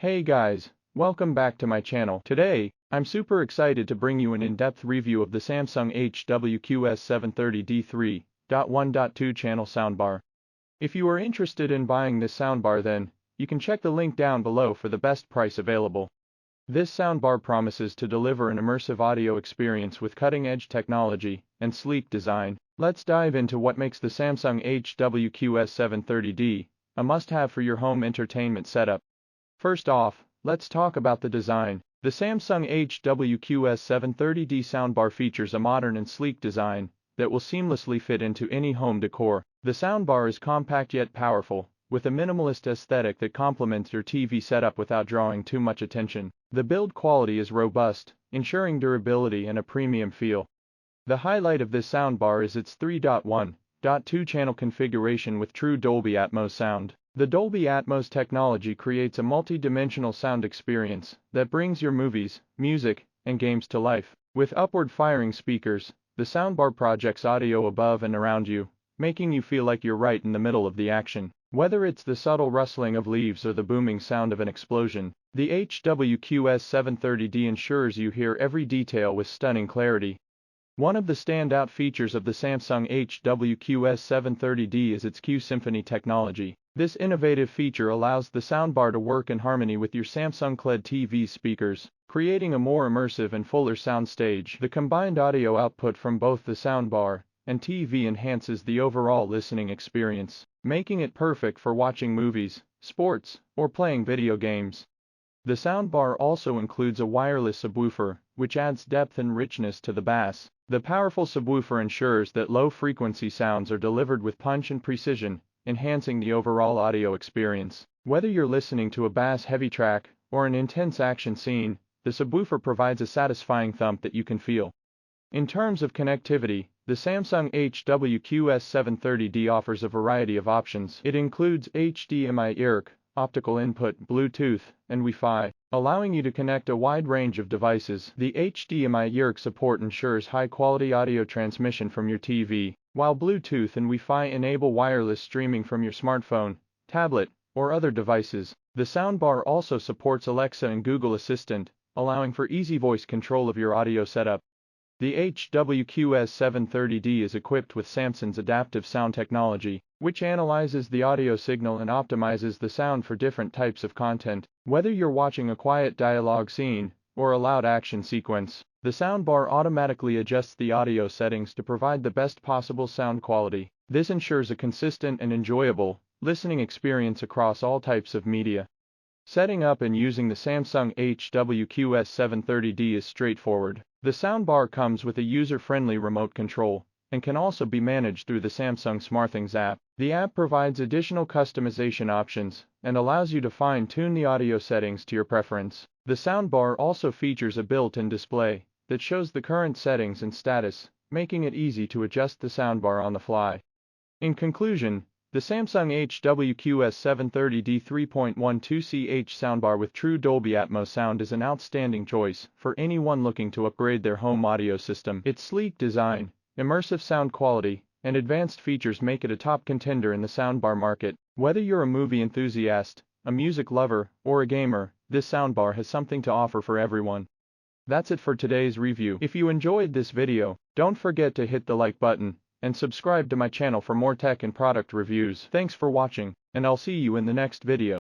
Hey guys, welcome back to my channel. Today, I'm super excited to bring you an in-depth review of the Samsung HW-QS730D 3.1.2ch soundbar. If you are interested in buying this soundbar, then you can check the link down below for the best price available. This soundbar promises to deliver an immersive audio experience with cutting-edge technology and sleek design. Let's dive into what makes the Samsung HW-QS730D a must-have for your home entertainment setup. First off, let's talk about the design. The Samsung HW-QS730D soundbar features a modern and sleek design that will seamlessly fit into any home decor. The soundbar is compact yet powerful, with a minimalist aesthetic that complements your TV setup without drawing too much attention. The build quality is robust, ensuring durability and a premium feel. The highlight of this soundbar is its 3.1.2 channel configuration with True Dolby Atmos Sound. The Dolby Atmos technology creates a multi-dimensional sound experience that brings your movies, music, and games to life. With upward-firing speakers, the soundbar projects audio above and around you, making you feel like you're right in the middle of the action. Whether it's the subtle rustling of leaves or the booming sound of an explosion, the HW-QS730D ensures you hear every detail with stunning clarity. One of the standout features of the Samsung HW-QS730D is its Q-Symphony technology. This innovative feature allows the soundbar to work in harmony with your Samsung LED TV speakers, creating a more immersive and fuller soundstage. The combined audio output from both the soundbar and TV enhances the overall listening experience, making it perfect for watching movies, sports, or playing video games. The soundbar also includes a wireless subwoofer, which adds depth and richness to the bass. The powerful subwoofer ensures that low-frequency sounds are delivered with punch and precision, enhancing the overall audio experience. Whether you're listening to a bass-heavy track or an intense action scene, the subwoofer provides a satisfying thump that you can feel. In terms of connectivity, the Samsung HW-QS730D offers a variety of options. It includes HDMI IRC, optical input, Bluetooth, and Wi-Fi, allowing you to connect a wide range of devices. The HDMI IRC support ensures high-quality audio transmission from your TV, while Bluetooth and Wi-Fi enable wireless streaming from your smartphone, tablet, or other devices. The soundbar also supports Alexa and Google Assistant, allowing for easy voice control of your audio setup. The HW-QS730D is equipped with Samsung's adaptive sound technology, which analyzes the audio signal and optimizes the sound for different types of content. Whether you're watching a quiet dialogue scene or a loud action sequence, the soundbar automatically adjusts the audio settings to provide the best possible sound quality. This ensures a consistent and enjoyable listening experience across all types of media. Setting up and using the Samsung HW-QS730D is straightforward. The soundbar comes with a user-friendly remote control and can also be managed through the Samsung SmartThings app. The app provides additional customization options and allows you to fine-tune the audio settings to your preference. The soundbar also features a built-in display that shows the current settings and status, making it easy to adjust the soundbar on the fly. In conclusion, the Samsung HW-QS730D 3.1.2ch soundbar with True Dolby Atmos Sound is an outstanding choice for anyone looking to upgrade their home audio system. Its sleek design, immersive sound quality, and advanced features make it a top contender in the soundbar market. Whether you're a movie enthusiast, a music lover, or a gamer, this soundbar has something to offer for everyone. That's it for today's review. If you enjoyed this video, don't forget to hit the like button and subscribe to my channel for more tech and product reviews. Thanks for watching, and I'll see you in the next video.